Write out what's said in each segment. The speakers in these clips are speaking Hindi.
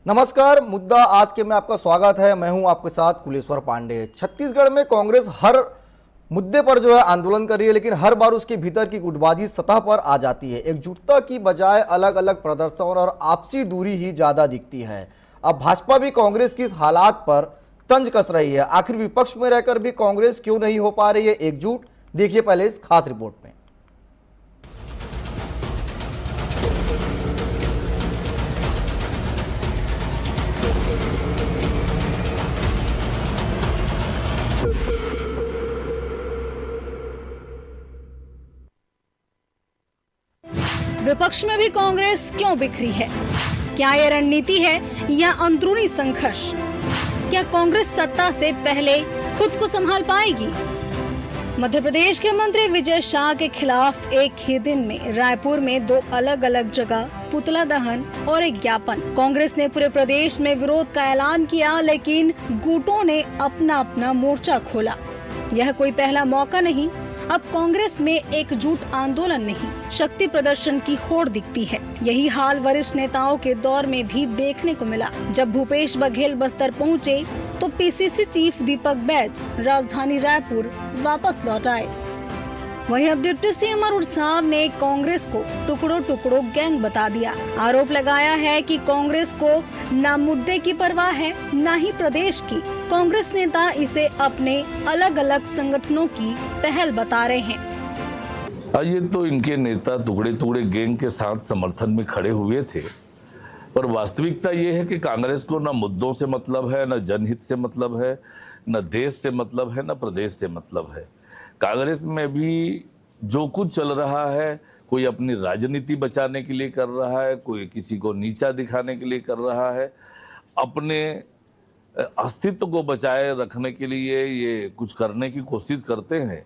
नमस्कार, मुद्दा आज के में आपका स्वागत है। मैं हूं आपके साथ कुलेश्वर पांडे। छत्तीसगढ़ में कांग्रेस हर मुद्दे पर जो है आंदोलन कर रही है, लेकिन हर बार उसके भीतर की गुटबाजी सतह पर आ जाती है। एकजुटता की बजाय अलग अलग प्रदर्शन और आपसी दूरी ही ज्यादा दिखती है। अब भाजपा भी कांग्रेस की इस हालात पर तंज कस रही है। आखिर विपक्ष में रहकर भी कांग्रेस क्यों नहीं हो पा रही है एकजुट? देखिए पहले इस खास रिपोर्ट में। विपक्ष में भी कांग्रेस क्यों बिखरी है? क्या यह रणनीति है या अंदरूनी संघर्ष? क्या कांग्रेस सत्ता से पहले खुद को संभाल पाएगी? मध्य प्रदेश के मंत्री विजय शाह के खिलाफ एक ही दिन में रायपुर में 2 अलग अलग जगह पुतला दहन और एक ज्ञापन। कांग्रेस ने पूरे प्रदेश में विरोध का ऐलान किया, लेकिन गुटों ने अपना अपना मोर्चा खोला। यह कोई पहला मौका नहीं। अब कांग्रेस में एकजुट आंदोलन नहीं, शक्ति प्रदर्शन की होड़ दिखती है। यही हाल वरिष्ठ नेताओं के दौर में भी देखने को मिला। जब भूपेश बघेल बस्तर पहुंचे, तो पीसीसी चीफ दीपक बैज राजधानी रायपुर वापस लौट आए। वहीं अब डिप्टी सीएम अरुण साव ने कांग्रेस को टुकड़ों टुकड़ों गैंग बता दिया। आरोप लगाया है कि कांग्रेस को न मुद्दे की परवाह है, न ही प्रदेश की। कांग्रेस नेता इसे अपने अलग अलग संगठनों की पहल बता रहे हैं। ये तो इनके नेता टुकड़े टुकड़े गैंग के साथ समर्थन में खड़े हुए थे, पर वास्तविकता ये है कि कांग्रेस को न मुद्दों से मतलब है, न जनहित से मतलब है, न देश से मतलब है, न प्रदेश से मतलब है। कांग्रेस में भी जो कुछ चल रहा है, कोई अपनी राजनीति बचाने के लिए कर रहा है, कोई किसी को नीचा दिखाने के लिए कर रहा है, अपने अस्तित्व को बचाए रखने के लिए ये कुछ करने की कोशिश करते हैं।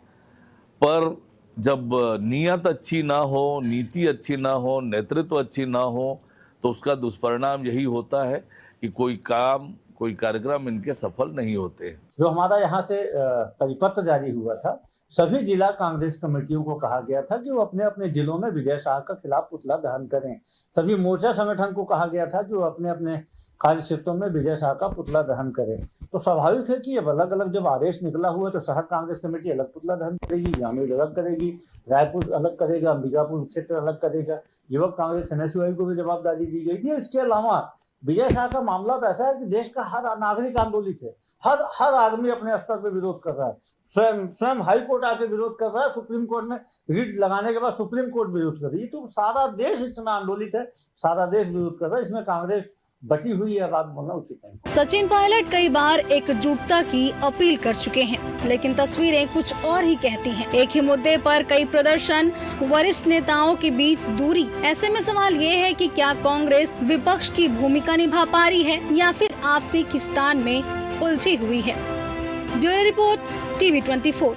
पर जब नीयत अच्छी ना हो, नीति अच्छी ना हो, नेतृत्व अच्छी ना हो, तो उसका दुष्परिणाम यही होता है कि कोई काम, कोई कार्यक्रम इनके सफल नहीं होते। जो हमारा यहाँ से परिपत्र जारी हुआ था, सभी जिला कांग्रेस कमेटियों को कहा गया था कि वो अपने अपने जिलों में विजय शाह के खिलाफ पुतला दहन करें। सभी मोर्चा संगठन को कहा गया था कि वो अपने अपने कार्य क्षेत्रों में विजय शाह का पुतला दहन करें। तो स्वाभाविक है कि अब अलग अलग जब आदेश निकला हुआ है, तो शहर कांग्रेस कमेटी अलग पुतला दहन करेगी, ग्रामीण अलग करेगी, रायपुर अलग करेगा, अंबिकापुर क्षेत्र अलग करेगा। युवक कांग्रेस एनएसयूआई को भी जवाबदारी दी गई थी। इसके अलावा विजय शाह का मामला तो ऐसा है कि देश का हर नागरिक आंदोलित है। हर आदमी अपने स्तर पर विरोध कर रहा है। स्वयं हाई कोर्ट आके विरोध कर रहा है। सुप्रीम कोर्ट में रिट लगाने के बाद सुप्रीम कोर्ट विरोध कर रही है। तो सारा देश इसमें आंदोलित है, सारा देश विरोध कर रहा है। इसमें कांग्रेस बची हुई है, बात बोलना उचित है। सचिन पायलट कई बार एकजुटता की अपील कर चुके हैं, लेकिन तस्वीरें कुछ और ही कहती हैं। एक ही मुद्दे पर कई प्रदर्शन, वरिष्ठ नेताओं के बीच दूरी। ऐसे में सवाल ये है कि क्या कांग्रेस विपक्ष की भूमिका निभा पा रही है या फिर आपसी खिंचातान में उलझी हुई है? Bureau report, TV 24।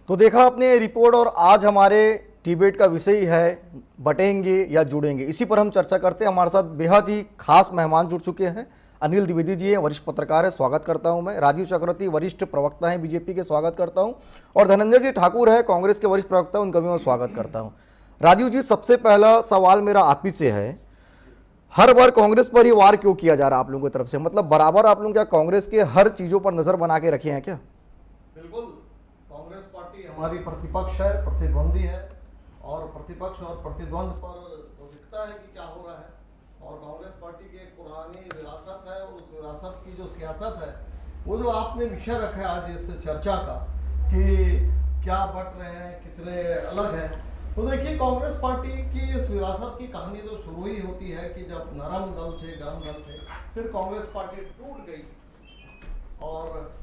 तो देखा आपने रिपोर्ट, और आज हमारे डिबेट का विषय है बटेंगे या जुड़ेंगे। इसी पर हम चर्चा करते हैं। हमारे साथ बेहद ही खास मेहमान जुड़ चुके हैं। अनिल द्विवेदी जी हैं, वरिष्ठ पत्रकार है, स्वागत करता हूं मैं। राजीव चक्रवर्ती वरिष्ठ प्रवक्ता हैं बीजेपी के, स्वागत करता हूं। और धनंजय जी ठाकुर है, कांग्रेस के वरिष्ठ प्रवक्ता, उनका भी मैं स्वागत करता हूं। राजीव जी, सबसे पहला सवाल मेरा आप ही से है, हर बार कांग्रेस पर ही वार क्यों किया जा रहा है आप लोगों की तरफ से? मतलब बराबर आप लोग क्या कांग्रेस के हर चीजों पर नजर बना के रखे हैं क्या? बिल्कुल, कांग्रेस पार्टी हमारी प्रतिपक्ष है, प्रतिद्वंदी है, और प्रतिपक्ष और प्रतिद्वंद पर तो दिखता है कि क्या हो रहा है। और कांग्रेस पार्टी की एक पुरानी विरासत है, उस विरासत की जो सियासत है, वो जो आपने विषय रखा है आज इस चर्चा का कि क्या बट रहे हैं, कितने अलग हैं, तो देखिए कांग्रेस पार्टी की इस विरासत की कहानी तो शुरू ही होती है कि जब नरम दल थे, गरम दल थे, फिर कांग्रेस पार्टी टूट गई और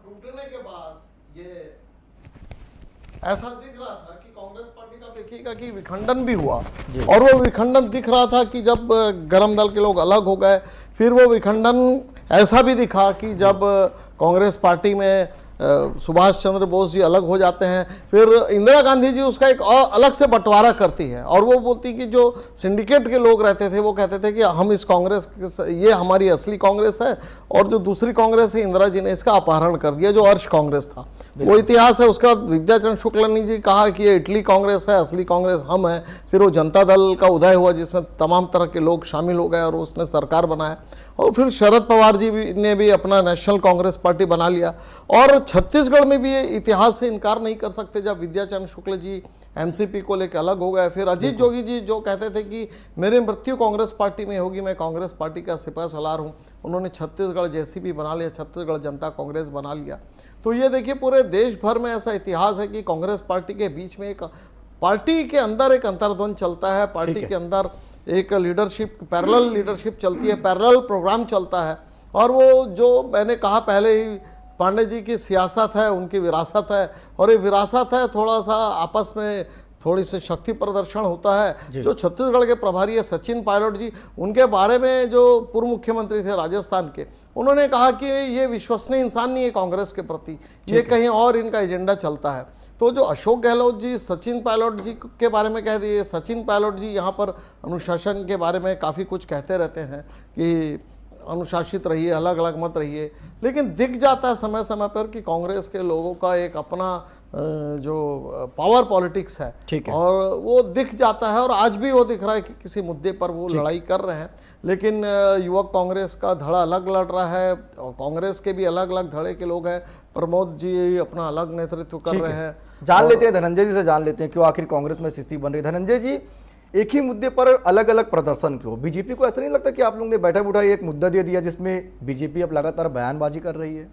टूटने के बाद ये ऐसा दिख रहा था कि कांग्रेस पार्टी का देखिएगा कि विखंडन भी हुआ, और वो विखंडन दिख रहा था कि जब गरम दल के लोग अलग हो गए, फिर वो विखंडन ऐसा भी दिखा कि जब कांग्रेस पार्टी में सुभाष चंद्र बोस जी अलग हो जाते हैं, फिर इंदिरा गांधी जी उसका एक और अलग से बंटवारा करती है और वो बोलती कि जो सिंडिकेट के लोग रहते थे वो कहते थे कि हम इस कांग्रेस, ये हमारी असली कांग्रेस है और जो दूसरी कांग्रेस है इंदिरा जी ने इसका अपहरण कर दिया, जो अर्श कांग्रेस था। वो इतिहास है। उसका विद्याचंद्र शुक्लानी जी कहा कि ये इटली कांग्रेस है, असली कांग्रेस हम है। फिर वो जनता दल का उदय हुआ जिसमें तमाम तरह के लोग शामिल हो गए और उसने सरकार बनाया। और फिर शरद पवार जी ने भी अपना नेशनल कांग्रेस पार्टी बना लिया। और छत्तीसगढ़ में भी ये इतिहास से इनकार नहीं कर सकते, जब विद्याचंद्र शुक्ल जी एनसीपी को लेकर अलग हो गए। फिर अजीत जोगी जी जो कहते थे कि मेरी मृत्यु कांग्रेस पार्टी में होगी, मैं कांग्रेस पार्टी का सिपह सलार हूँ, उन्होंने छत्तीसगढ़ जेसीपी बना लिया, छत्तीसगढ़ जनता कांग्रेस बना लिया। तो ये देखिए पूरे देश भर में ऐसा इतिहास है कि कांग्रेस पार्टी के बीच में एक पार्टी के अंदर एक अंतर्द्वंद चलता है, पार्टी के अंदर एक लीडरशिप, पैरेलल लीडरशिप चलती है, पैरेलल प्रोग्राम चलता है। और वो जो मैंने कहा पहले ही, पांडे जी की सियासत है, उनकी विरासत है, और ये विरासत है थोड़ा सा आपस में थोड़ी सी शक्ति प्रदर्शन होता है। जो छत्तीसगढ़ के प्रभारी है सचिन पायलट जी, उनके बारे में जो पूर्व मुख्यमंत्री थे राजस्थान के, उन्होंने कहा कि ये विश्वसनीय इंसान नहीं है कांग्रेस के प्रति, ये कहीं और इनका एजेंडा चलता है। तो जो अशोक गहलोत जी सचिन पायलट जी के बारे में कह दिए, सचिन पायलट जी यहाँ पर अनुशासन के बारे में काफ़ी कुछ कहते रहते हैं कि अनुशासित रहिए, अलग अलग मत रहिए, लेकिन दिख जाता है समय समय पर कि कांग्रेस के लोगों का एक अपना जो पावर पॉलिटिक्स है, और वो दिख जाता है। और आज भी वो दिख रहा है कि किसी मुद्दे पर वो लड़ाई कर रहे हैं, लेकिन युवक कांग्रेस का धड़ा अलग लड़ रहा है और कांग्रेस के भी अलग अलग धड़े के लोग हैं। प्रमोद जी अपना अलग नेतृत्व कर रहे हैं। जान लेते हैं धनंजय जी से, जान लेते हैं क्यों आखिर कांग्रेस में स्थिति बन रही है। धनंजय जी, एक ही मुद्दे पर अलग अलग प्रदर्शन क्यों? बीजेपी को ऐसा नहीं लगता कि आप लोगों ने बैठा बुठा एक मुद्दा दे दिया जिसमें बीजेपी अब लगातार बयानबाजी कर रही है?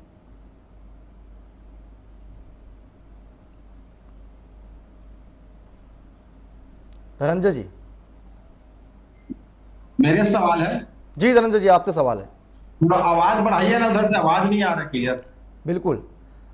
धनंजय जी, मेरे सवाल है। जी धनंजय जी, आपसे सवाल है। थोड़ा आवाज बढ़ाइए ना, उधर से आवाज नहीं आ रहा क्लियर। बिल्कुल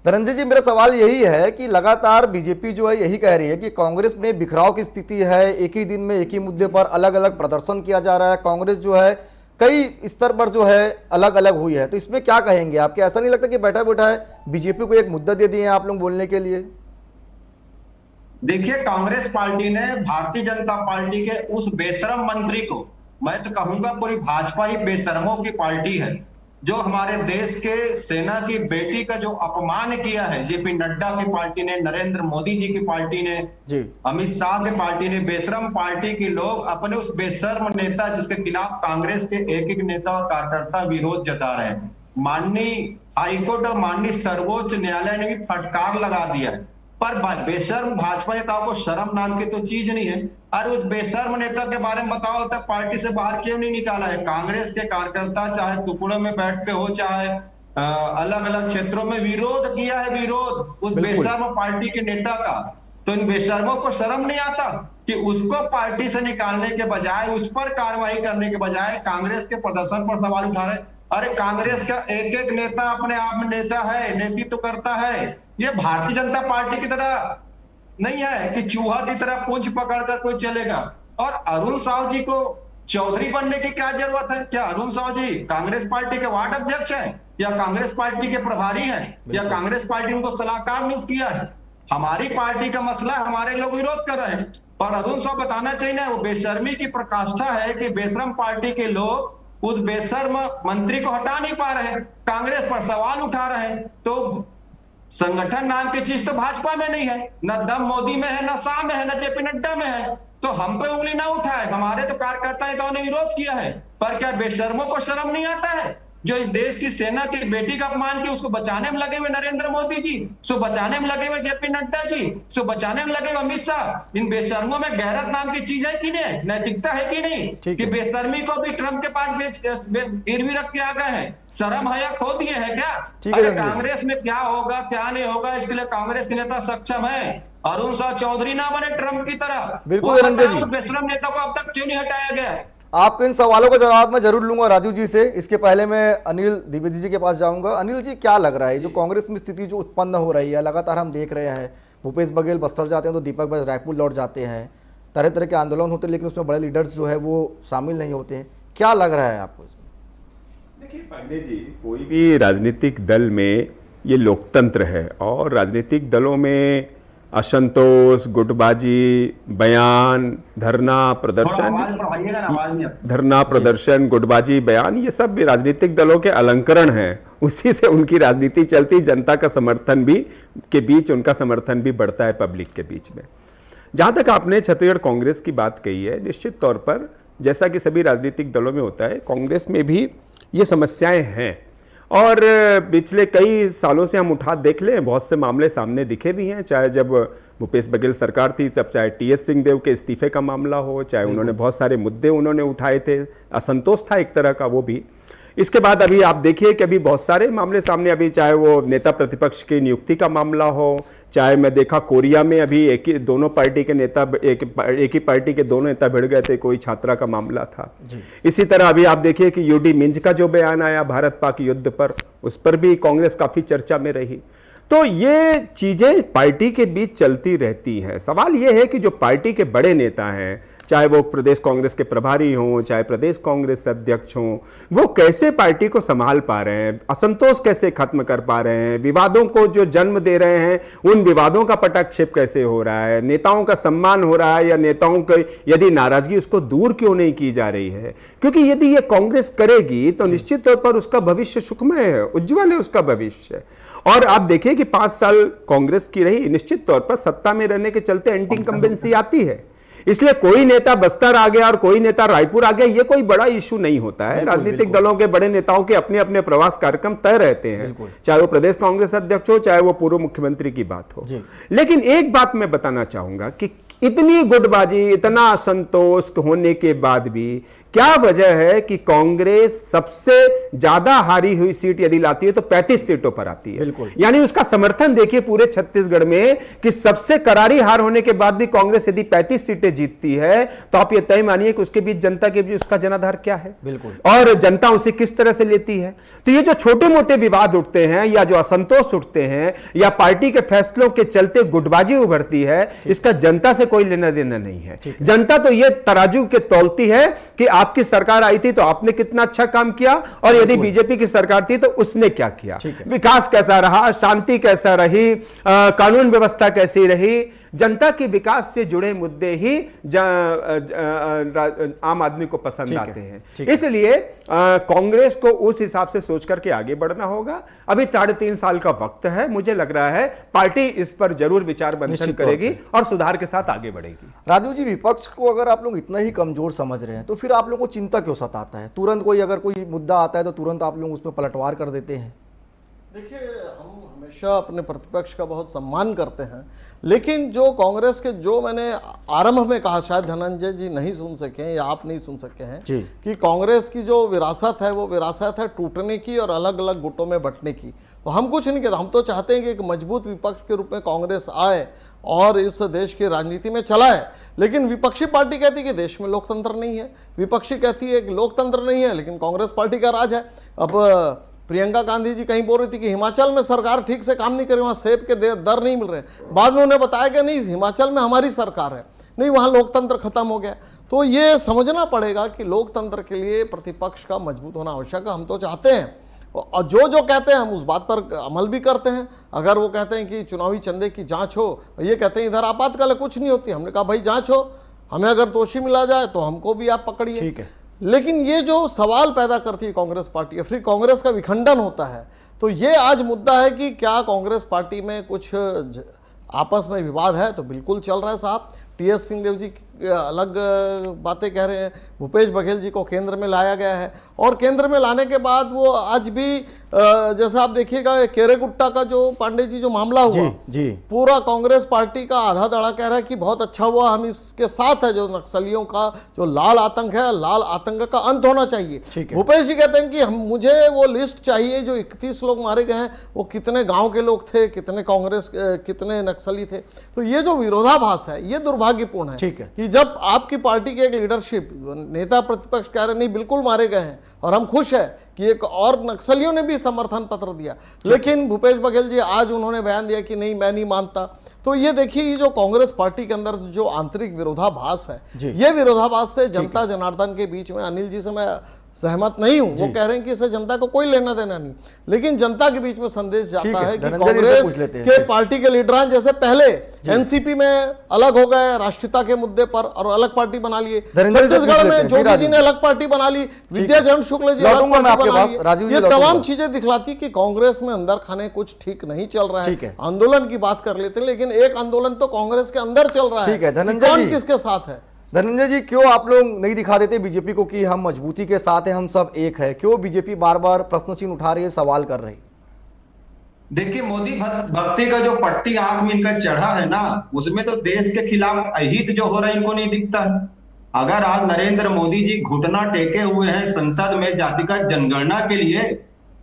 धनंजय जी, मेरा सवाल यही है कि लगातार बीजेपी जो है यही कह रही है कि कांग्रेस में बिखराव की स्थिति है, एक ही दिन में एक ही मुद्दे पर अलग अलग प्रदर्शन किया जा रहा है, कांग्रेस जो है कई स्तर पर जो है अलग अलग हुई है। तो इसमें क्या कहेंगे आप? क्या ऐसा नहीं लगता कि बैठा बैठा है बीजेपी को एक मुद्दा दे दिए हैं आप लोग बोलने के लिए? देखिए, कांग्रेस पार्टी ने भारतीय जनता पार्टी के उस बेशरम मंत्री को, मैं तो कहूंगा पूरी भाजपा ही बेशरमों की पार्टी है, जो हमारे देश के सेना की बेटी का जो अपमान किया है, जेपी नड्डा की पार्टी ने, नरेंद्र मोदी जी की पार्टी ने, अमित शाह की पार्टी ने, बेशरम पार्टी के लोग अपने उस बेशर्म नेता जिसके खिलाफ कांग्रेस के एक एक नेता और कार्यकर्ता विरोध जता रहे हैं, माननीय हाईकोर्ट और माननीय सर्वोच्च न्यायालय ने भी फटकार लगा दिया है। पर बेशर्म भाजपा नेताओं को शर्म नाम की तो चीज नहीं है। और उस बेशर्म नेता के बारे में बताओ तक पार्टी से बाहर क्यों नहीं निकाला है? कांग्रेस के कार्यकर्ता चाहे टुकड़ों में बैठ के हो, चाहे अलग अलग क्षेत्रों में विरोध किया है, विरोध उस बेशर्म पार्टी के नेता का। तो इन बेशर्मों को शर्म नहीं आता कि उसको पार्टी से निकालने के बजाय, उस पर कार्रवाई करने के बजाय कांग्रेस के प्रदर्शन पर सवाल उठा रहे? अरे कांग्रेस का एक एक नेता अपने आप में नेता है, नेतृत्व करता है। ये भारतीय जनता पार्टी की तरह नहीं है कि चूहा की तरह पूंछ पकड़कर कोई चलेगा। और अरुण साव जी को चौधरी बनने की क्या जरूरत है? क्या अरुण साव जी कांग्रेस पार्टी के वार्ड अध्यक्ष हैं, या कांग्रेस पार्टी के प्रभारी हैं, या कांग्रेस पार्टी उनको सलाहकार नियुक्त किया है? हमारी पार्टी का मसला, हमारे लोग विरोध कर रहे हैं। और अरुण साव बताना चाहिए ना, वो बेशर्मी की प्रकाष्ठा है कि बेशर्म पार्टी के लोग उस बेशर्म मंत्री को हटा नहीं पा रहे, कांग्रेस पर सवाल उठा रहे हैं। तो संगठन नाम की चीज तो भाजपा में नहीं है, न दम मोदी में है, न शाह में है, न जेपी नड्डा में है। तो हम पे उंगली ना उठाए, हमारे तो कार्यकर्ता नेताओं ने विरोध किया है। पर क्या बेशर्मों को शर्म नहीं आता है? जो इस देश की सेना की बेटी का अपमान किया, उसको बचाने में लगे हुए नरेंद्र मोदी जी, उसको बचाने में लगे हुए जेपी नड्डा जी, उसको बचाने में लगे हुए अमित शाह। इन बेशर्मों में गैरत नाम की चीज है कि नहीं, नैतिकता है कि नहीं, कि बेशर्मी को भी ट्रंप के पास गिरवी रख के आ गए हैं? शर्म हया खो दिए है क्या? अरे कांग्रेस में क्या होगा क्या नहीं होगा, इसके लिए कांग्रेस के नेता सक्षम है। अरुण साव चौधरी ना बने ट्रंप की तरह। बिल्कुल धनंजय जी, बेशरम नेता को अब तक क्यों नहीं हटाया गया? आपके इन सवालों का जवाब मैं जरूर लूंगा राजू जी से। इसके पहले मैं अनिल द्विवेदी जी के पास जाऊंगा। अनिल जी, क्या लग रहा है जो कांग्रेस में स्थिति जो उत्पन्न हो रही है, लगातार हम देख रहे हैं, भूपेश बघेल बस्तर जाते हैं तो दीपक बैज रायपुर लौट जाते हैं, तरह तरह के आंदोलन होते हैं, लेकिन उसमें बड़े लीडर्स जो है वो शामिल नहीं होते हैं। क्या लग रहा है आपको इसमें? देखिए पांडे जी, कोई भी राजनीतिक दल में ये लोकतंत्र है और राजनीतिक दलों में असंतोष, गुटबाजी, बयान, धरना प्रदर्शन, गुटबाजी, बयान, ये सब भी राजनीतिक दलों के अलंकरण हैं। उसी से उनकी राजनीति चलती, जनता का समर्थन भी के बीच उनका समर्थन भी बढ़ता है पब्लिक के बीच में। जहाँ तक आपने छत्तीसगढ़ कांग्रेस की बात कही है, निश्चित तौर पर जैसा कि सभी राजनीतिक दलों में होता है, कांग्रेस में भी ये समस्याएं हैं और पिछले कई सालों से हम उठा देख लें, बहुत से मामले सामने दिखे भी हैं, चाहे जब भूपेश बघेल सरकार थी, जब चाहे टीएस सिंहदेव के इस्तीफे का मामला हो, चाहे उन्होंने बहुत सारे मुद्दे उन्होंने उठाए थे, असंतोष था एक तरह का वो भी। इसके बाद अभी आप देखिए कि अभी बहुत सारे मामले सामने, अभी चाहे वो नेता प्रतिपक्ष की नियुक्ति का मामला हो, चाहे मैं देखा कोरिया में अभी दोनों पार्टी के नेता एक ही पार्टी के दोनों नेता भिड़ गए थे, कोई छात्रा का मामला था। इसी तरह अभी आप देखिए कि यूडी मिंज का जो बयान आया भारत पाक युद्ध पर, उस पर भी कांग्रेस काफी चर्चा में रही। तो ये चीजें पार्टी के बीच चलती रहती हैं। सवाल ये है कि जो पार्टी के बड़े नेता हैं, चाहे वो प्रदेश कांग्रेस के प्रभारी हों, चाहे प्रदेश कांग्रेस अध्यक्ष हों, वो कैसे पार्टी को संभाल पा रहे हैं, असंतोष कैसे खत्म कर पा रहे हैं, विवादों को जो जन्म दे रहे हैं उन विवादों का पटाक्षेप कैसे हो रहा है, नेताओं का सम्मान हो रहा है या नेताओं की यदि नाराजगी उसको दूर क्यों नहीं की जा रही है। क्योंकि यदि ये कांग्रेस करेगी तो निश्चित तौर पर उसका भविष्य सुखमय है, उज्ज्वल है उसका भविष्य। और आप देखिए कि 5 साल कांग्रेस की रही, निश्चित तौर पर सत्ता में रहने के चलते एंटी इनकम्बेंसी आती है, इसलिए कोई नेता बस्तर आ गया और कोई नेता रायपुर आ गया, ये कोई बड़ा इशू नहीं होता है। राजनीतिक दलों के बड़े नेताओं के अपने अपने प्रवास कार्यक्रम तय रहते हैं, चाहे वो प्रदेश कांग्रेस अध्यक्ष हो, चाहे वो पूर्व मुख्यमंत्री की बात हो। लेकिन एक बात मैं बताना चाहूंगा कि इतनी गुटबाजी, इतना असंतोष होने के बाद भी क्या वजह है कि कांग्रेस सबसे ज्यादा हारी हुई सीट यदि लाती है तो 35 सीटों पर आती है। यानी उसका समर्थन देखिए पूरे छत्तीसगढ़ में कि सबसे करारी हार होने के बाद भी कांग्रेस यदि 35 सीटें जीतती है तो आप ये तय मानिए कि उसके बीच जनता के बीच उसका जनाधार क्या है और जनता उसे किस तरह से लेती है। तो ये जो छोटे मोटे विवाद उठते हैं या जो असंतोष उठते हैं या पार्टी के फैसलों के चलते गुटबाजी उभरती है, इसका जनता से कोई लेना देना नहीं है। जनता तो ये तराजू के तौलती है कि आपकी सरकार आई थी तो आपने कितना अच्छा काम किया और यदि बीजेपी की सरकार थी तो उसने क्या किया, विकास कैसा रहा, शांति कैसा रही, कानून व्यवस्था कैसी रही। जनता के विकास से जुड़े मुद्दे ही आम आदमी को पसंद आते हैं। इसलिए कांग्रेस को उस हिसाब से सोच करके आगे बढ़ना होगा। अभी 3.5 साल का वक्त है, मुझे लग रहा है पार्टी इस पर जरूर विचार मंथन करेगी और सुधार के साथ आगे बढ़ेगी। राजू जी, विपक्ष को अगर आप लोग इतना ही कमजोर समझ रहे हैं तो फिर आप लोगों को चिंता क्यों सताता है? तुरंत कोई अगर कोई मुद्दा आता है तो तुरंत आप लोग उसमें पलटवार कर देते हैं। देखिए, हम हमेशा अपने प्रतिपक्ष का बहुत सम्मान करते हैं, लेकिन जो कांग्रेस के जो मैंने आरंभ में कहा, शायद धनंजय जी नहीं सुन सके हैं या आप नहीं सुन सके हैं कि कांग्रेस की जो विरासत है वो विरासत है टूटने की और अलग अलग गुटों में बंटने की। तो हम कुछ नहीं कहते, हम तो चाहते हैं कि एक मजबूत विपक्ष के रूप में कांग्रेस आए और इस देश की राजनीति में चलाए। लेकिन विपक्षी पार्टी कहती है कि देश में लोकतंत्र नहीं है, विपक्षी कहती है कि लोकतंत्र नहीं है लेकिन कांग्रेस पार्टी का राज है। अब प्रियंका गांधी जी कहीं बोल रही थी कि हिमाचल में सरकार ठीक से काम नहीं कर रही, वहाँ सेब के दर नहीं मिल रहे। बाद में उन्हें बताया कि नहीं, हिमाचल में हमारी सरकार है, नहीं वहाँ लोकतंत्र खत्म हो गया। तो ये समझना पड़ेगा कि लोकतंत्र के लिए प्रतिपक्ष का मजबूत होना आवश्यक है। हम तो चाहते हैं और जो कहते हैं हम उस बात पर अमल भी करते हैं। अगर वो कहते हैं कि चुनावी चंदे की जाँच हो, ये कहते हैं इधर आपातकाल कुछ नहीं होती, हमने कहा भाई जाँच हो, हमें अगर दोषी मिला जाए तो हमको भी आप पकड़िए। ठीक है, लेकिन ये जो सवाल पैदा करती है कांग्रेस पार्टी, फिर कांग्रेस का विखंडन होता है, तो ये आज मुद्दा है कि क्या कांग्रेस पार्टी में कुछ आपस में विवाद है? तो बिल्कुल चल रहा है साहब। टीएस सिंहदेव जी अलग बातें कह रहे हैं, भूपेश बघेल जी को केंद्र में लाया गया है और केंद्र में लाने के बाद वो आज भी जैसा आप देखिएगा केरेगुट्टा का जो पांडे जी जो मामला हुआ, जी पूरा कांग्रेस पार्टी का आधा दड़ा कह रहा है कि बहुत अच्छा हुआ, हम इसके साथ है। जो नक्सलियों का जो लाल आतंक है, लाल आतंक का अंत होना चाहिए। भूपेश जी कहते हैं कि मुझे वो लिस्ट चाहिए जो 31 लोग मारे गए हैं, वो कितने गांव के लोग थे, कितने कांग्रेस कितने नक्सली थे। तो ये जो विरोधाभास है ये दुर्भाग्यपूर्ण है कि जब आपकी पार्टी के एक लीडरशिप नेता प्रतिपक्ष कह रहे नहीं बिल्कुल मारे गए हैं और हम खुश है कि एक और नक्सलियों ने भी समर्थन पत्र दिया, लेकिन भूपेश बघेल जी आज उन्होंने बयान दिया कि नहीं मैं नहीं मानता। तो ये देखिए, ये जो कांग्रेस पार्टी के अंदर जो आंतरिक विरोधाभास है, ये विरोधाभास से जनता जनार्दन के बीच में, अनिल जी से मैं सहमत नहीं हूं। वो कह रहे हैं कि इससे जनता को कोई लेना देना नहीं, लेकिन जनता के बीच में संदेश ठीक जाता है, है कि धनंजय जी से कांग्रेस पूछ लेते हैं। के पार्टी के लीडरान जैसे पहले एनसीपी में अलग हो गए राष्ट्रीयता के मुद्दे पर और अलग पार्टी बना लिए, धनंजय जी से पूछ छत्तीसगढ़ लेते में हैं, जोगी फिर जी ने अलग पार्टी बना ली, विद्याचरण शुक्ल जी अलग लौटूंगा मैं पार्टी आपके बना पास, लिए। राजीव जी ये लौटूंगा। तमाम चीजें दिखलाती कि कांग्रेस में अंदर खाने कुछ ठीक नहीं चल रहा ठीक है। है। आंदोलन की बात कर लेते हैं, लेकिन एक आंदोलन तो कांग्रेस के अंदर चल रहा है। ठीक है, कि धनंजय कौन जी। किसके साथ है। धनंजय जी, क्यों आप लोग नहीं दिखा देते बीजेपी को कि हम मजबूती के साथ हैं, हम सब एक है? क्यों बीजेपी बार बार प्रश्न चिन्ह उठा रही है, सवाल कर रही? देखिए, मोदी भक्ति का जो पट्टी आंख में इनका चढ़ा है ना, उसमें तो देश के खिलाफ अहित जो हो रहा है इनको नहीं दिखता है। अगर आज नरेंद्र मोदी जी घुटना टेके हुए हैं संसद में जातिगत जनगणना के लिए,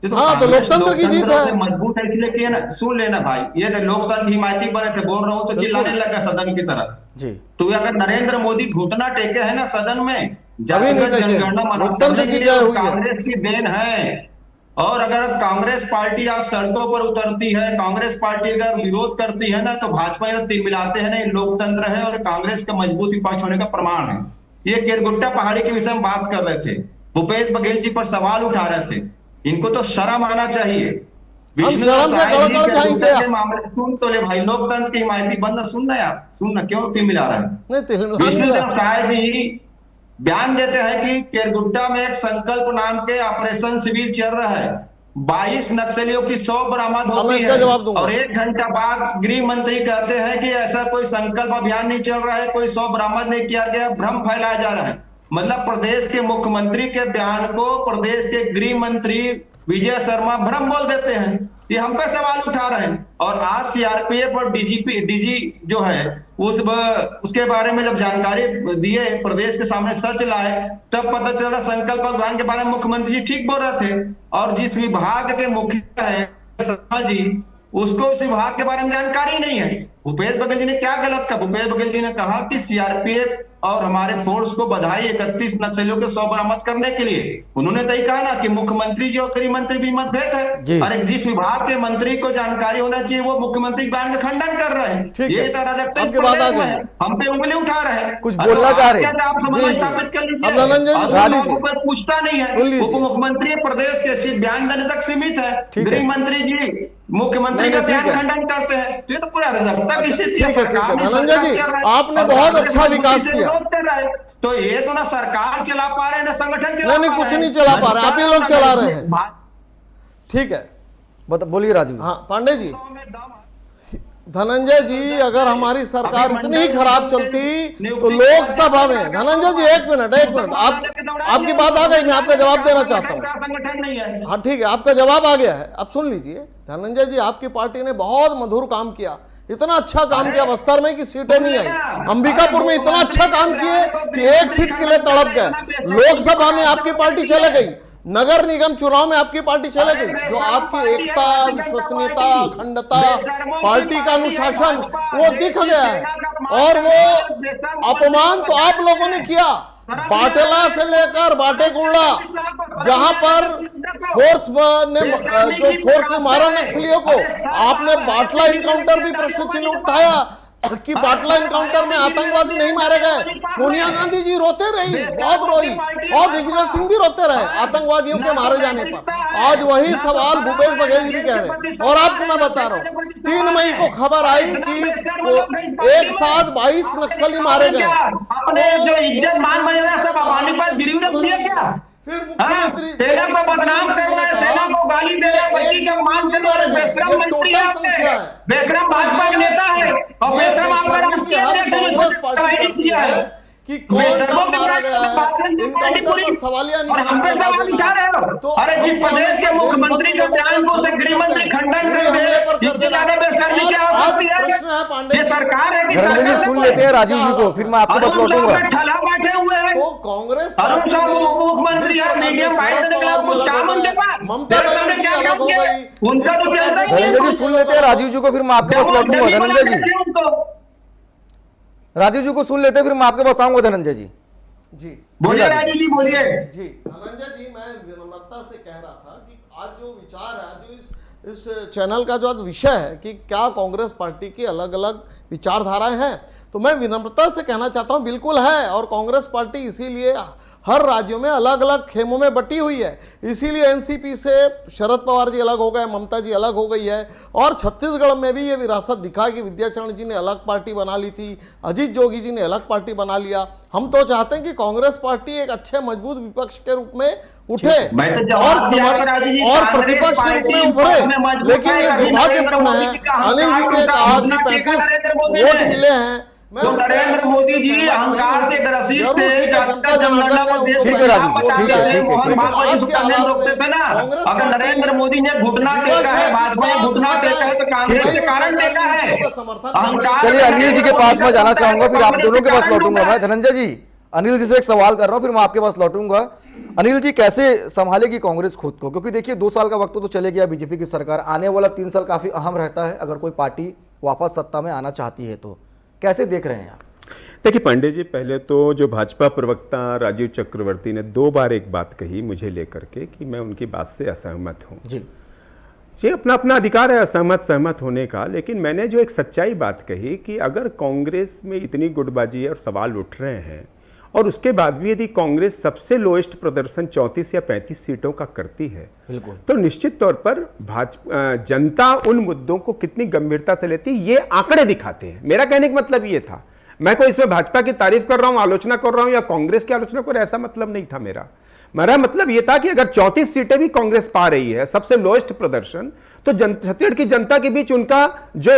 तो हाँ, तो कांग्रेस लोकतंत्र की जीत है। से मजबूत है, इसलिए कि है ना, सुन लेना भाई, ये लोकतंत्र की हिमायती बने थे, बोल रहा हूं तो चिल्लाने लगा सदन की तरफ जी। तो अगर नरेंद्र मोदी घुटना टेके है ना सदन में, नहीं जातिगत टेके। जनगणना मनाने लोकतंत्र की के जय लिए हुई है। कांग्रेस की देन है। और अगर कांग्रेस पार्टी आज सड़कों पर उतरती है, कांग्रेस पार्टी अगर विरोध करती है ना, तो भाजपा ये तिल मिलाते हैं ना, ये लोकतंत्र है और कांग्रेस का मजबूत विपक्ष होने का प्रमाण है। ये केरगुट्टा पहाड़ी के विषय में बात कर रहे थे, भूपेश बघेल जी पर सवाल उठा रहे थे, इनको तो शर्म आना चाहिए। हम विष्णु शर्म से साय जी गड़गड़ के जाएंगे। दूसरे मामले सुन तो ले भाई, लोकतंत्र की हिमायती बंद सुनना यार, सुनना क्यों तिल मिला रहा है। नहीं, तिल मिला नहीं विष्णु रहा। साय जी बयान देते हैं कि केरगुट्टा में एक संकल्प नाम के ऑपरेशन शिविर चल रहा है, 22 नक्सलियों की 100 बरामद मैं होती इसका जवाब दूंगा। है और 1 घंटा बाद गृह मंत्री कहते हैं कि ऐसा कोई संकल्प अभियान नहीं चल रहा है, कोई 100 बरामद नहीं किया गया, भ्रम फैलाया जा रहा है। मतलब प्रदेश के मुख्यमंत्री के बयान को प्रदेश के गृह मंत्री विजय शर्मा भ्रम बोल देते हैं। ये हम पे सवाल उठा रहे हैं। और आज सीआरपीएफ और डीजी जो है उसके बारे में जब जानकारी दिए, प्रदेश के सामने सच लाए, तब पता चला संकल्प अभियान के बारे में मुख्यमंत्री जी ठीक बोल रहे थे। और जिस विभाग के मुखिया है शर्मा जी, उसको उस विभाग के बारे में जानकारी नहीं है। भूपेश बघेल जी ने क्या गलत कहा? भूपेश बघेल जी ने कहा कि सीआरपीएफ और हमारे फोर्स को बधाई 31 नक्सलियों के 100 बरामद करने के लिए। उन्होंने तो कहा ना कि मुख्यमंत्री जी और गृह मंत्री भी मतभेद है। अरे जिस विभाग के मंत्री को जानकारी होना चाहिए वो मुख्यमंत्री बयान में खंडन कर रहे हैं। ठीक ये है। राजनीतिक आपकी बात आ प्रदेश गई। में हम पे उंगली उठा रहे हैं, कुछ बोलना चाह रहे हैं। आप जी, जी। स्थापित कर लीजिए। अब धनंजय जी सुन लीजिए। पूछता नहीं सुन है, लीजिए। उप मुख्यमंत्री प्रदेश के सिर्फ बयान देने तक सीमित है, ठीक है। गृह मंत्री जी मुख्यमंत्री नहीं, का नहीं, बयान ठीक है। खंडन करते हैं। तो ये तो पूरा अराजकता की स्थिति ठीक है, ठीक है। सरकार भी धनंजय जी, सरकार चल रहा है। आपने और बहुत कांग्रेस अच्छा मजबूती विकास से किया। विरोध कर रहा है। तो ये तो ना सरकार चला पा रहे हैं ना संगठन चला नहीं, पा कुछ रहे हैं। नहीं चला पा रहे, आप ही लोग चला रहे हैं। भाजपा ठीक है। बोलिए राजीव जी। हाँ, पांडे जी, में दम है। धनंजय जी, अगर हमारी सरकार इतनी ही खराब चलती तो लोकसभा में, धनंजय जी एक मिनट, आपकी बात आ गई, मैं आपका जवाब देना चाहता हूँ। संगठन नहीं है। हाँ ठीक है, आपका जवाब आ गया है। अब सुन लीजिए धनंजय जी, आपकी पार्टी ने बहुत मधुर काम किया, इतना अच्छा काम किया बस्तर में कि सीटें नहीं आई। अंबिकापुर में इतना अच्छा काम किए कि 1 सीट के लिए तड़प गए। लोकसभा में आपकी पार्टी चले गई, नगर निगम चुनाव में आपकी पार्टी चले गई। जो आपकी एकता, विश्वसनीयता, अखंडता, पार्टी का अनुशासन वो दिख गया है। और वो अपमान तो आप लोगों ने किया, बाटेला से लेकर बाटेगुंडा, जहां पर फोर्स ने मारा नक्सलियों को, आपने बाटला इनकाउंटर भी प्रश्न चिन्ह उठाया कि बाटला इनकाउंटर में आतंकवादी नहीं मारे गए। सोनिया गांधी जी रोते रही, बहुत रोई, और दिग्विजय सिंह भी रोते रहे आतंकवादियों के मारे जाने पर। आज वही सवाल भूपेश बघेल जी भी कह रहे हैं। और आपको मैं बता रहा हूँ, 3 मई को खबर आई कि एक साथ 22 नक्सली मारे गए। अपने जो इज्जत मान मर्यादा सब आबादी पर गिरवी रख दिया क्या? फिर हाँ, मुख्यमंत्री सेना को बदनाम कर रहा है, सेना को गाली दे रहा है, बच्ची का मान कर रहा है। बेशरम मंत्री है आपने, बेशरम भाजपा के नेता है और बेशरम आपका राष्ट्रीय अध्यक्ष है कि कौन कब मारा गया है, इनकाउंटर पर सवालिया निशान लगा देना। तो अरे जिस प्रदेश के मुख्यमंत्री के बयान को उसे गृह मंत्री खंडन कर दे, इससे ज्यादा बेशर्मी क्या हो सकती है? प्रश्न है पांडे ये जी, सरकार है कि धनंजय जी सुन लेते हैं राजीव जी को, फिर मैं आपके पास लौटूंगा। ठला बैठे हुए हैं। तो कांग्रेस अरुण साहब मुख्यमंत्री है, मीडियम फाइट देने के लिए कुछ काम उनके पास, ममता बनर्जी अलग हो गई, उनका तो चलता ही धनंजय जी सुन लेते हैं राजीव जी को, फिर मैं आपके पास लौटूंगा। धनंजय जी, राजीव जी को सुन लेते हैं, फिर मैं आपके पास आऊंगा। धनंजय जी जी बोलिए, राजीव जी बोलिए। जी धनंजय जी, मैं विनम्रता से कह रहा था कि आज जो विचार है, जो इस चैनल का जो आज विषय है कि क्या कांग्रेस पार्टी की अलग अलग विचारधाराएं हैं। तो मैं विनम्रता से कहना चाहता हूं बिल्कुल है, और कांग्रेस पार्टी इसीलिए हर राज्यों में अलग अलग खेमों में बटी हुई है। इसीलिए एनसीपी से शरद पवार जी अलग हो गए, ममता जी अलग हो गई है, और छत्तीसगढ़ में भी ये विरासत दिखा कि विद्याचरण जी ने अलग पार्टी बना ली थी, अजीत जोगी जी ने अलग पार्टी बना लिया। हम तो चाहते हैं कि कांग्रेस पार्टी एक अच्छे मजबूत विपक्ष के रूप में उठे मैं तो और जवाब दिया कि राजी जी, और कांग्रेस प्रतिपक्ष के रूप में उभरे। लेकिन ये दुर्भाग्यपूर्ण है, अनिल जी ने कहा कि 35 वोट मिले हैं। तो नरेंद्र मोदी जी अहंकार से ग्रसित थे, जनता जनार्दन को देश ठीक है राजू, ठीक है, मोहन भागवत जी करने रोकते थे ना। अगर नरेंद्र मोदी ने घुटना टेका है, भाजपा ने घुटना टेका है, तो कांग्रेस के कारण टेका है। अहंकार। चलिए अनिल जी के पास मैं जाना चाहूंगा, फिर आप दोनों के पास लौटूंगा मैं। धनंजय जी, अनिल जी से एक सवाल कर रहा हूं, फिर मैं आपके पास लौटूंगा। अनिल जी, कैसे संभालेगी कांग्रेस खुद को? क्योंकि देखिए 2 साल का वक्त तो चले गया बीजेपी की सरकार, आने वाला 3 साल काफी अहम रहता है अगर कोई पार्टी वापस सत्ता में आना चाहती है तो। कैसे देख रहे हैं आप? देखिए पांडे जी, पहले तो जो भाजपा प्रवक्ता राजीव चक्रवर्ती ने 2 बार एक बात कही मुझे लेकर के कि मैं उनकी बात से असहमत हूँ। जी, ये अपना अपना अधिकार है असहमत सहमत होने का, लेकिन मैंने जो एक सच्चाई बात कही कि अगर कांग्रेस में इतनी गुटबाजी और सवाल उठ रहे हैं और उसके बाद भी यदि कांग्रेस सबसे लोएस्ट प्रदर्शन 34 या 35 सीटों का करती है, बिल्कुल, तो निश्चित तौर पर जनता उन मुद्दों को कितनी गंभीरता से लेती है ये आंकड़े दिखाते हैं। मेरा कहने का मतलब ये था, मैं कोई इसमें भाजपा की तारीफ कर रहा हूं, आलोचना कर रहा हूं या कांग्रेस की आलोचना कर रहा हूं, ऐसा मतलब नहीं था मेरा मतलब यह था कि अगर 34 सीटें भी कांग्रेस पा रही है, सबसे लोएस्ट प्रदर्शन, तो छत्तीसगढ़ की जनता के बीच उनका जो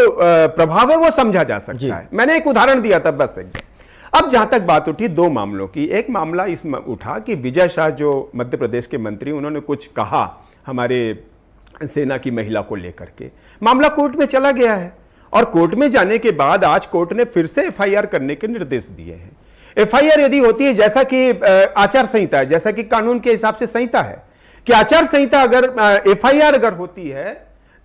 प्रभाव है वो समझा जा सकता है। मैंने एक उदाहरण दिया था बस एकदम। अब जहां तक बात उठी 2 मामलों की, एक मामला इसमें उठा कि विजय शाह जो मध्य प्रदेश के मंत्री, उन्होंने कुछ कहा हमारे सेना की महिला को लेकर के, मामला कोर्ट में चला गया है और कोर्ट में जाने के बाद आज कोर्ट ने फिर से एफआईआर करने के निर्देश दिए हैं। एफआईआर यदि होती है जैसा कि आचार संहिता है, जैसा कि कानून के हिसाब से संहिता है कि आचार संहिता अगर एफआईआर अगर होती है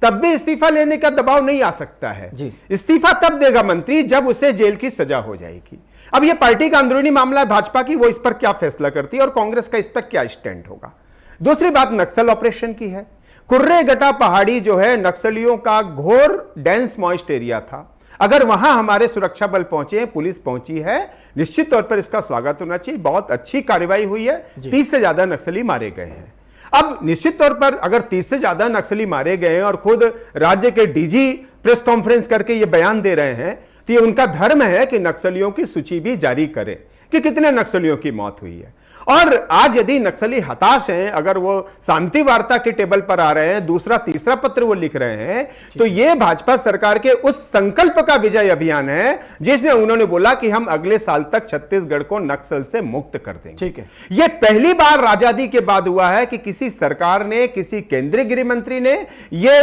तब भी इस्तीफा लेने का दबाव नहीं आ सकता है। इस्तीफा तब देगा मंत्री जब उसे जेल की सजा हो जाएगी। अब यह पार्टी का अंदरूनी मामला है भाजपा की, वो इस पर क्या फैसला करती है और कांग्रेस का इस पर क्या स्टैंड होगा। दूसरी बात नक्सल ऑपरेशन की है। कुर्रेगटा पहाड़ी जो है नक्सलियों का घोर डेंस मॉइस्ट एरिया था। अगर वहां हमारे सुरक्षा बल पहुंचे, पुलिस पहुंची है, निश्चित तौर पर इसका स्वागत होना चाहिए। बहुत अच्छी कार्रवाई हुई है, 30 से ज्यादा नक्सली मारे गए हैं। अब निश्चित तौर पर अगर 30 से ज्यादा नक्सली मारे गए हैं और खुद राज्य के डीजी प्रेस कॉन्फ्रेंस करके ये बयान दे रहे हैं, तो ये उनका धर्म है कि नक्सलियों की सूची भी जारी करें कि कितने नक्सलियों की मौत हुई है। और आज यदि नक्सली हताश हैं, अगर वो शांति वार्ता के टेबल पर आ रहे हैं, दूसरा तीसरा पत्र वो लिख रहे हैं, तो ये भाजपा सरकार के उस संकल्प का विजय अभियान है जिसमें उन्होंने बोला कि हम अगले साल तक छत्तीसगढ़ को नक्सल से मुक्त कर देंगे। ठीक है, ये पहली बार आजादी के बाद हुआ है कि किसी सरकार ने, किसी केंद्रीय गृह मंत्री ने ये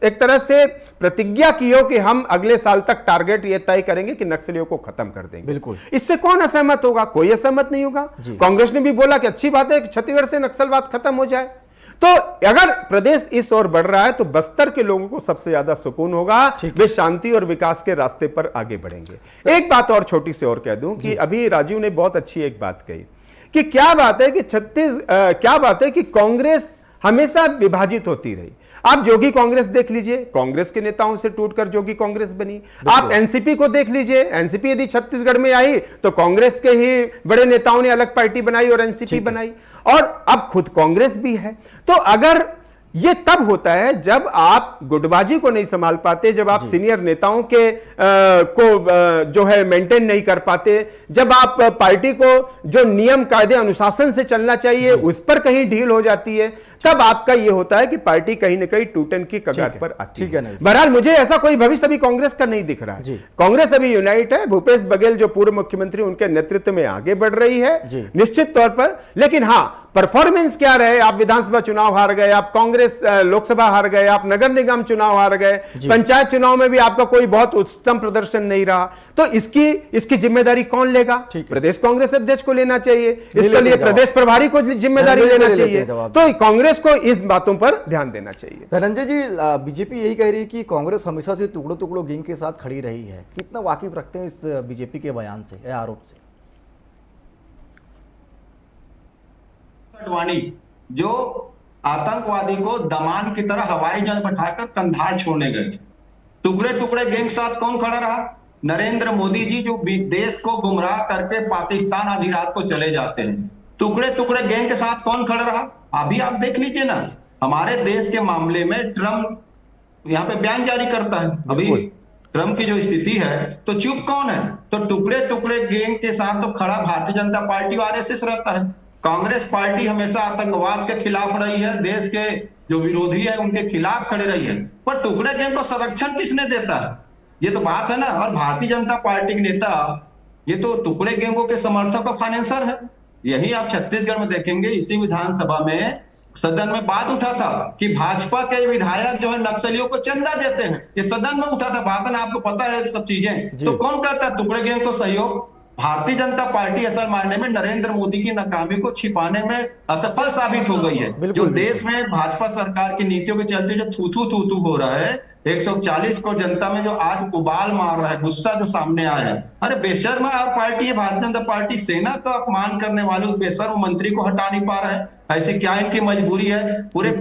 एक तरह से प्रतिज्ञा की हो कि हम अगले साल तक टारगेट ये तय करेंगे कि नक्सलियों को खत्म कर देंगे। बिल्कुल, इससे कौन असहमत होगा? कोई असहमत नहीं होगा। कांग्रेस ने भी बोला कि अच्छी बात है कि छत्तीसगढ़ से नक्सलवाद खत्म हो जाए। तो अगर प्रदेश इस ओर बढ़ रहा है तो बस्तर के लोगों को सबसे ज्यादा सुकून होगा, वे शांति और विकास के रास्ते पर आगे बढ़ेंगे। एक बात और छोटी सी और कह दूं कि अभी राजीव ने बहुत अच्छी एक बात कही कि क्या बात है कि कांग्रेस हमेशा विभाजित होती रही। आप जोगी कांग्रेस देख लीजिए, कांग्रेस के नेताओं से टूटकर जोगी कांग्रेस बनी। आप एनसीपी को देख लीजिए, एनसीपी यदि छत्तीसगढ़ में आई तो कांग्रेस के ही बड़े नेताओं ने अलग पार्टी बनाई और एनसीपी बनाई, और अब खुद कांग्रेस भी है। तो अगर ये तब होता है जब आप गुटबाजी को नहीं संभाल पाते, जब आप सीनियर नेताओं के जो है मेंटेन नहीं कर पाते, जब आप पार्टी को जो नियम कायदे अनुशासन से चलना चाहिए उस पर कहीं ढील हो जाती है, तब आपका यह होता है कि पार्टी कहीं ना कहीं टूटन की कगार पर आती है। बहरहाल मुझे ऐसा कोई भविष्य अभी कांग्रेस का नहीं दिख रहा है। कांग्रेस अभी यूनाइट है, भूपेश बघेल जो पूर्व मुख्यमंत्री उनके नेतृत्व में आगे बढ़ रही है निश्चित तौर पर। लेकिन हाँ, परफॉर्मेंस क्या रहे, आप विधानसभा चुनाव हार गए, आप कांग्रेस लोकसभा हार गए, आप नगर निगम चुनाव हार गए, पंचायत चुनाव में भी आपका कोई बहुत उत्तम प्रदर्शन नहीं रहा, तो इसकी जिम्मेदारी कौन लेगा? प्रदेश कांग्रेस अध्यक्ष को लेना चाहिए, इसके लिए प्रदेश प्रभारी को जिम्मेदारी लेना चाहिए। तो कांग्रेस को इस बातों पर ध्यान देना चाहिए। धनंजय जी, बीजेपी यही कह रही है कि कांग्रेस हमेशा से टुकड़ों टुकड़ों गैंग के साथ खड़ी रही है। कितना वाकिफ रखते हैं इस बीजेपी के बयान से या आरोप से? जो आतंकवादी को दमान की तरह हवाई जहाज बैठाकर कंधार छोड़ने गए थे, टुकड़े टुकड़े गैंग के साथ कौन खड़ा रहा? नरेंद्र मोदी जी जो देश को गुमराह करके पाकिस्तान आधी रात को चले जाते हैं, टुकड़े टुकड़े गैंग के साथ कौन खड़ा रहा? अभी आप देख लीजिए ना, हमारे देश के मामले में ट्रम्प यहाँ पे बयान जारी करता है। अभी ट्रम्प की जो स्थिति है तो चुप कौन है? तो टुकड़े टुकड़े गैंग के साथ तो खड़ा भारतीय जनता पार्टी और आरएसएस रहता है। कांग्रेस पार्टी हमेशा आतंकवाद के खिलाफ रही है, देश के जो विरोधी है उनके खिलाफ खड़े रही है, पर टुकड़े गैंग को संरक्षण किसने देता है? ये तो बात है ना। और भारतीय जनता पार्टी के नेता ये तो टुकड़े गैंगों के समर्थक और फाइनेंसर है। यही आप छत्तीसगढ़ में देखेंगे, इसी विधानसभा में सदन में बात उठा था कि भाजपा के विधायक जो है नक्सलियों को चंदा देते हैं, ये सदन में उठा था बात, ना आपको पता है सब चीजें। तो कौन करता है टुकड़े गैंग को सहयोग? भारतीय जनता पार्टी असल मायने में नरेंद्र मोदी की नाकामी को छिपाने में असफल साबित हो गई है। जो देश में भाजपा सरकार की नीतियों के चलते जो थू थू हो रहा है, 140 करोड़ जनता में जो आज उबाल मार रहा है, गुस्सा जो सामने आया है, अरे बेशर्मा और पार्टी है भारतीय जनता पार्टी, सेना का अपमान करने वाले उस बेशर्म मंत्री को हटा नहीं पा रहा है। ऐसी क्या इनकी मजबूरी है? पूरे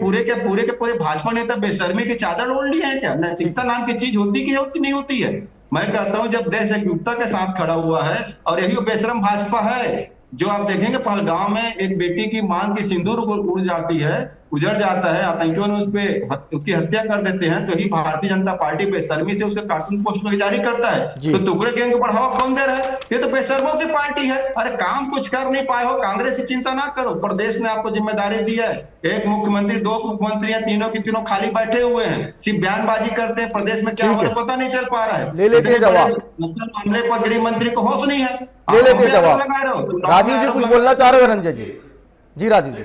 भाजपा नेता बेशर्मी की चादर ओढ़ लिए हैं क्या? नैतिकता नाम की चीज होती कि होती नहीं होती है? मैं कहता हूं जब देश एकजुटता के साथ खड़ा हुआ है, और यही बेशरम भाजपा है जो आप देखेंगे पहलगांव में एक बेटी की मांग की सिंदूर उड़ जाती है, उजड़ जाता है, आतंकियों ने उसकी हत्या कर देते हैं, तो ही भारतीय जनता पार्टी बेशर्मी से उसे कार्टून पोस्ट में जारी करता है। तो टुकड़े गैंग को बढ़ावा कौन दे रहा है? ये तो बेशर्मों की पार्टी है। अरे काम कुछ कर नहीं पाए हो, कांग्रेस की चिंता ना करो, प्रदेश ने आपको जिम्मेदारी दी है। एक मुख्यमंत्री, दो मुख्यमंत्री हैं, तीनों की तीनों खाली बैठे हुए हैं, सिर्फ बयानबाजी करते हैं, प्रदेश में क्या हो रहा है पता नहीं चल पा रहा है। ले लेते हैं जवाब। मामले पर गृह मंत्री को होश नहीं है, ले लेते हैं जवाब। राजीव जी कुछ बोलना चाह रहे हैं? धनंजय जी राजीव जी।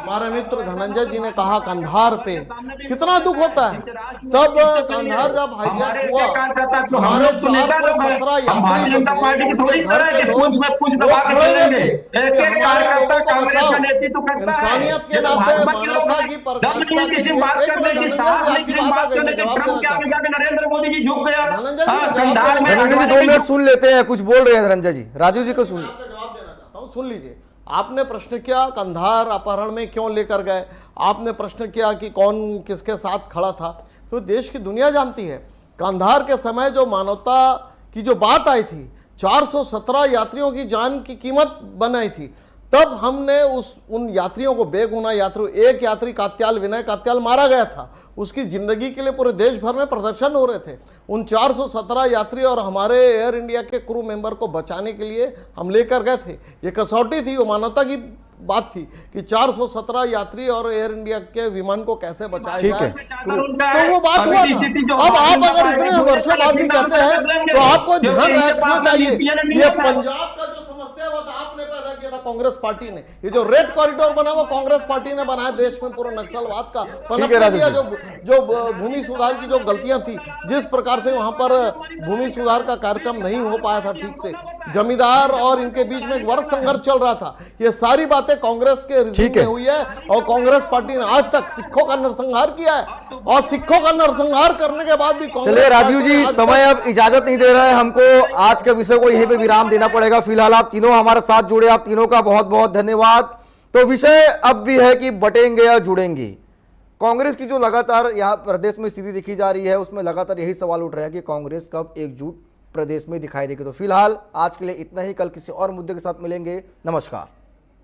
हमारे मित्र धनंजय जी ने कहा कंधार पे कितना दुख होता है। तब कंधार जब हाईजैक हुआ, हमारे 417 यात्री इंसानियत के नाते, मानवता की पराकाष्ठा के लिए आपकी बात आ गई, मैं जवाब देना चाहता हूं। नरेंद्र मोदी जी झुक गया। धनंजय जी 2 मिनट सुन लेते हैं, कुछ बोल रहे हैं धनंजय जी। राजीव जी को सुन, जवाब देना चाहता हूं, सुन लीजिए। आपने प्रश्न किया कंधार अपहरण में क्यों लेकर गए, आपने प्रश्न किया कि कौन किसके साथ खड़ा था। तो देश की दुनिया जानती है कंधार के समय जो मानवता की जो बात आई थी, 417 यात्रियों की जान की कीमत बनाई थी, तब हमने उन यात्रियों को, बेगुनाह यात्रियों, एक यात्री कात्याल, विनय कात्याल मारा गया था, उसकी जिंदगी के लिए पूरे देश भर में प्रदर्शन हो रहे थे। उन 417 यात्री और हमारे एयर इंडिया के क्रू मेंबर को बचाने के लिए हम लेकर गए थे। ये कसौटी थी, वो मानवता की बात थी कि 417 यात्री और एयर इंडिया के विमान को कैसे बचाया जाए, तो वो बात हुआ था। अब आप अगर इतने वर्षों बाद भी कहते हैं तो आपको ध्यान रखना चाहिए, ये पंजाब का जो समस्या हुआ था आपने पैदा किया था कांग्रेस पार्टी ने। ये जो रेड कॉरिडोर बना वो कांग्रेस पार्टी ने बनाया, देश में पूरा नक्सलवाद का पनपने दिया। जो भूमि सुधार की जो गलतियां थी, जिस प्रकार से वहां पर भूमि सुधार का कार्यक्रम नहीं हो पाया था ठीक से, जमींदार और इनके बीच में एक वर्ग संघर्ष चल रहा था, ये सारी बातें कांग्रेस के रिजीम में हुई है। और कांग्रेस पार्टी ने आज तक सिखों का नरसंहार किया है, और सिखों का नरसंहार करने के बाद भी चलिए राजीव जी, समय अब इजाजत नहीं दे रहा है हमको, आज के विषय को यहीं पे विराम देना पड़ेगा। फिलहाल आप तीनों हमारे साथ जुड़े, आप तीनों का बहुत बहुत धन्यवाद। तो विषय अब भी है कि बटेंगे या जुड़ेंगे। कांग्रेस की जो लगातार यहाँ प्रदेश में स्थिति दिखी जा रही है, उसमें लगातार यही सवाल उठ रहा है कि कांग्रेस कब एकजुट प्रदेश में दिखाई देगी। तो फिलहाल आज के लिए इतना ही, कल किसी और मुद्दे के साथ मिलेंगे। नमस्कार।